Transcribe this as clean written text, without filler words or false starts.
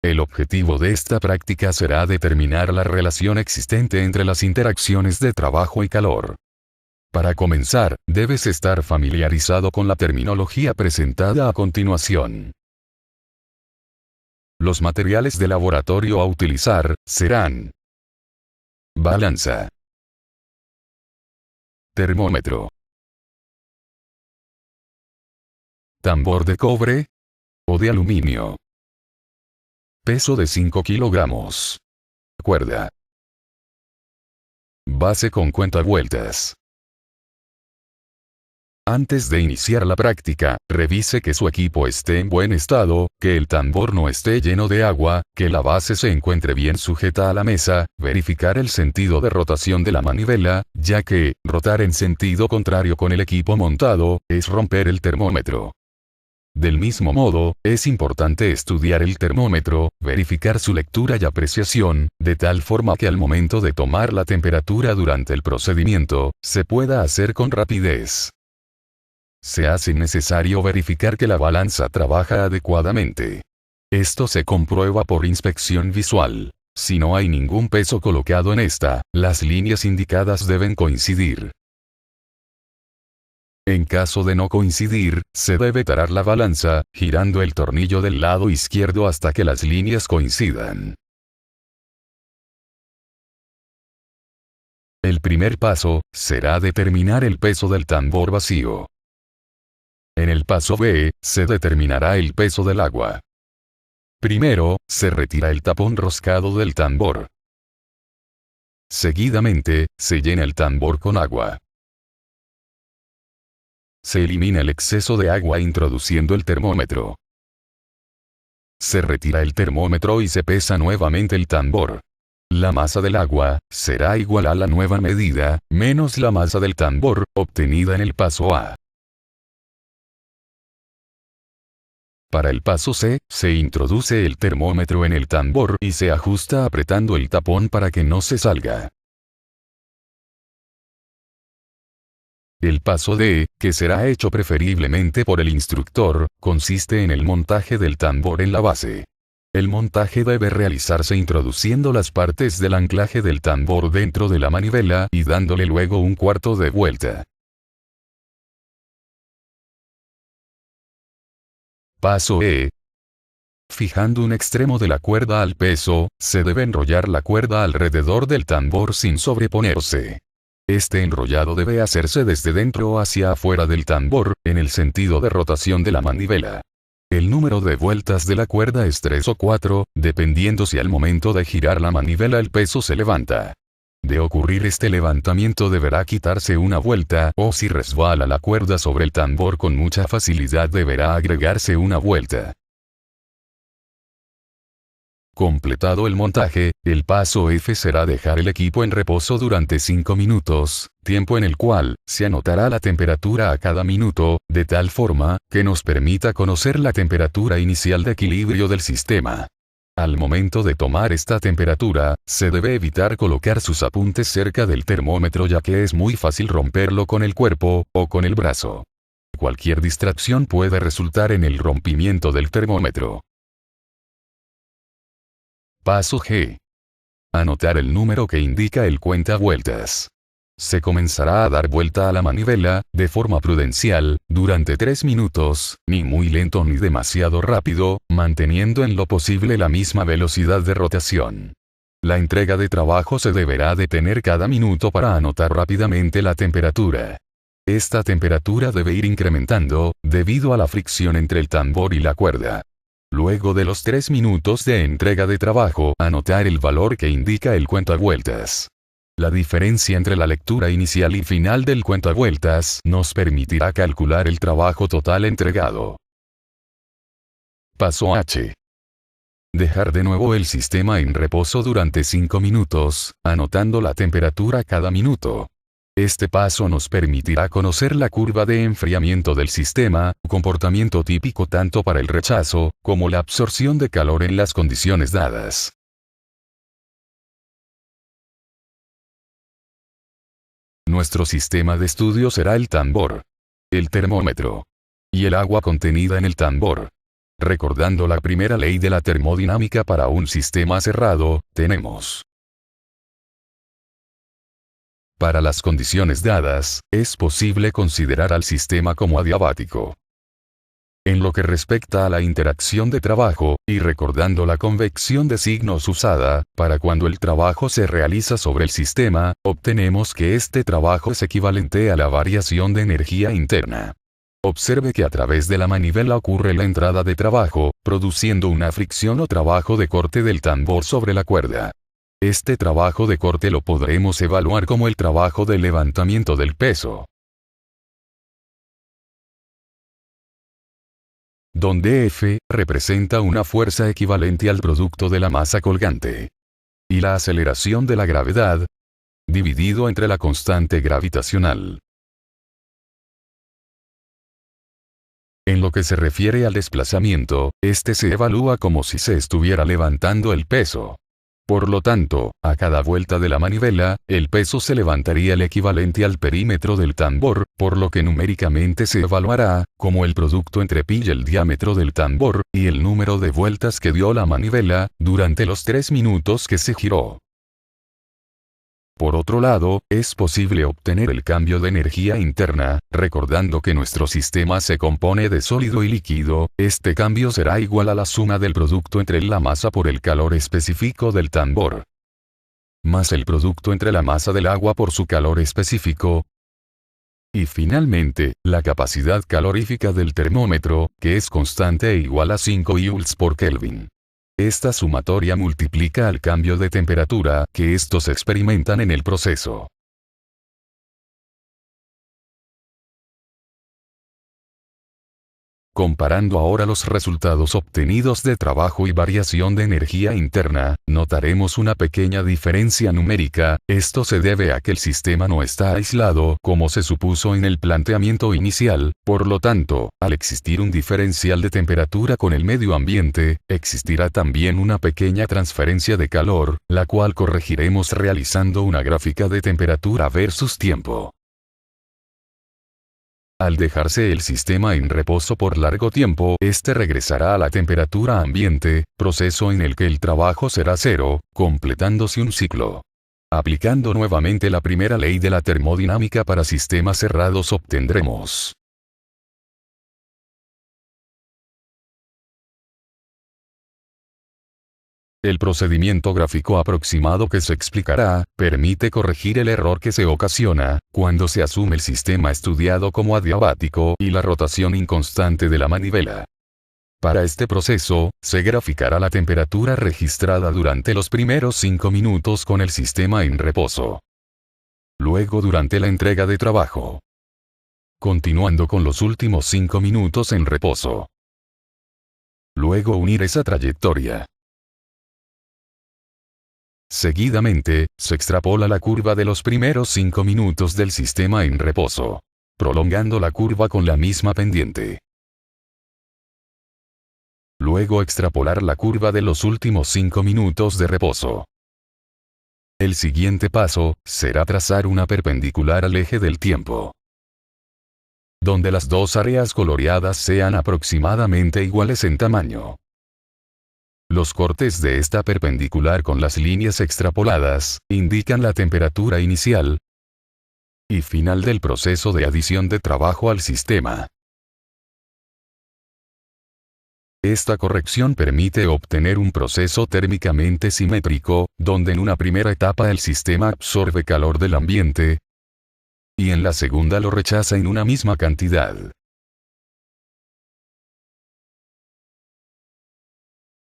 El objetivo de esta práctica será determinar la relación existente entre las interacciones de trabajo y calor. Para comenzar, debes estar familiarizado con la terminología presentada a continuación. Los materiales de laboratorio a utilizar serán: balanza, termómetro, tambor de cobre o de aluminio, peso de 5 kilogramos, cuerda, base con cuentavueltas. Antes de iniciar la práctica, revise que su equipo esté en buen estado, que el tambor no esté lleno de agua, que la base se encuentre bien sujeta a la mesa, verificar el sentido de rotación de la manivela, ya que, rotar en sentido contrario con el equipo montado, es romper el termómetro. Del mismo modo, es importante estudiar el termómetro, verificar su lectura y apreciación, de tal forma que al momento de tomar la temperatura durante el procedimiento, se pueda hacer con rapidez. Se hace necesario verificar que la balanza trabaja adecuadamente. Esto se comprueba por inspección visual. Si no hay ningún peso colocado en esta, las líneas indicadas deben coincidir. En caso de no coincidir, se debe tarar la balanza, girando el tornillo del lado izquierdo hasta que las líneas coincidan. El primer paso será determinar el peso del tambor vacío. En el paso B, se determinará el peso del agua. Primero, se retira el tapón roscado del tambor. Seguidamente, se llena el tambor con agua. Se elimina el exceso de agua introduciendo el termómetro. Se retira el termómetro y se pesa nuevamente el tambor. La masa del agua será igual a la nueva medida, menos la masa del tambor, obtenida en el paso A. Para el paso C, se introduce el termómetro en el tambor y se ajusta apretando el tapón para que no se salga. El paso D, que será hecho preferiblemente por el instructor, consiste en el montaje del tambor en la base. El montaje debe realizarse introduciendo las partes del anclaje del tambor dentro de la manivela y dándole luego un cuarto de vuelta. Paso E. Fijando un extremo de la cuerda al peso, se debe enrollar la cuerda alrededor del tambor sin sobreponerse. Este enrollado debe hacerse desde dentro hacia afuera del tambor, en el sentido de rotación de la manivela. El número de vueltas de la cuerda es 3 o 4, dependiendo si al momento de girar la manivela el peso se levanta. De ocurrir este levantamiento deberá quitarse una vuelta, o si resbala la cuerda sobre el tambor con mucha facilidad deberá agregarse una vuelta. Completado el montaje, el paso F será dejar el equipo en reposo durante 5 minutos, tiempo en el cual se anotará la temperatura a cada minuto, de tal forma que nos permita conocer la temperatura inicial de equilibrio del sistema. Al momento de tomar esta temperatura, se debe evitar colocar sus apuntes cerca del termómetro ya que es muy fácil romperlo con el cuerpo, o con el brazo. Cualquier distracción puede resultar en el rompimiento del termómetro. Paso G. Anotar el número que indica el cuentavueltas. Se comenzará a dar vuelta a la manivela, de forma prudencial, durante 3 minutos, ni muy lento ni demasiado rápido, manteniendo en lo posible la misma velocidad de rotación. La entrega de trabajo se deberá detener cada minuto para anotar rápidamente la temperatura. Esta temperatura debe ir incrementando, debido a la fricción entre el tambor y la cuerda. Luego de los 3 minutos de entrega de trabajo, anotar el valor que indica el cuentavueltas. La diferencia entre la lectura inicial y final del cuentavueltas nos permitirá calcular el trabajo total entregado. Paso H. Dejar de nuevo el sistema en reposo durante 5 minutos, anotando la temperatura cada minuto. Este paso nos permitirá conocer la curva de enfriamiento del sistema, comportamiento típico tanto para el rechazo, como la absorción de calor en las condiciones dadas. Nuestro sistema de estudio será el tambor, el termómetro y el agua contenida en el tambor. Recordando la primera ley de la termodinámica para un sistema cerrado, tenemos: para las condiciones dadas, es posible considerar al sistema como adiabático. En lo que respecta a la interacción de trabajo, y recordando la convección de signos usada, para cuando el trabajo se realiza sobre el sistema, obtenemos que este trabajo es equivalente a la variación de energía interna. Observe que a través de la manivela ocurre la entrada de trabajo, produciendo una fricción o trabajo de corte del tambor sobre la cuerda. Este trabajo de corte lo podremos evaluar como el trabajo de levantamiento del peso, donde F representa una fuerza equivalente al producto de la masa colgante y la aceleración de la gravedad, dividido entre la constante gravitacional. En lo que se refiere al desplazamiento, este se evalúa como si se estuviera levantando el peso. Por lo tanto, a cada vuelta de la manivela, el peso se levantaría el equivalente al perímetro del tambor, por lo que numéricamente se evaluará como el producto entre pi y el diámetro del tambor, y el número de vueltas que dio la manivela, durante los 3 minutos que se giró. Por otro lado, es posible obtener el cambio de energía interna, recordando que nuestro sistema se compone de sólido y líquido. Este cambio será igual a la suma del producto entre la masa por el calor específico del tambor, más el producto entre la masa del agua por su calor específico, y finalmente, la capacidad calorífica del termómetro, que es constante e igual a 5 joules por Kelvin. Esta sumatoria multiplica al cambio de temperatura que estos experimentan en el proceso. Comparando ahora los resultados obtenidos de trabajo y variación de energía interna, notaremos una pequeña diferencia numérica. Esto se debe a que el sistema no está aislado, como se supuso en el planteamiento inicial. Por lo tanto, al existir un diferencial de temperatura con el medio ambiente, existirá también una pequeña transferencia de calor, la cual corregiremos realizando una gráfica de temperatura versus tiempo. Al dejarse el sistema en reposo por largo tiempo, este regresará a la temperatura ambiente, proceso en el que el trabajo será cero, completándose un ciclo. Aplicando nuevamente la primera ley de la termodinámica para sistemas cerrados obtendremos: el procedimiento gráfico aproximado que se explicará, permite corregir el error que se ocasiona cuando se asume el sistema estudiado como adiabático y la rotación inconstante de la manivela. Para este proceso, se graficará la temperatura registrada durante los primeros 5 minutos con el sistema en reposo. Luego durante la entrega de trabajo. Continuando con los últimos 5 minutos en reposo. Luego unir esa trayectoria. Seguidamente, se extrapola la curva de los primeros 5 minutos del sistema en reposo, prolongando la curva con la misma pendiente. Luego extrapolar la curva de los últimos 5 minutos de reposo. El siguiente paso será trazar una perpendicular al eje del tiempo, donde las dos áreas coloreadas sean aproximadamente iguales en tamaño. Los cortes de esta perpendicular con las líneas extrapoladas indican la temperatura inicial y final del proceso de adición de trabajo al sistema. Esta corrección permite obtener un proceso térmicamente simétrico, donde en una primera etapa el sistema absorbe calor del ambiente y en la segunda lo rechaza en una misma cantidad.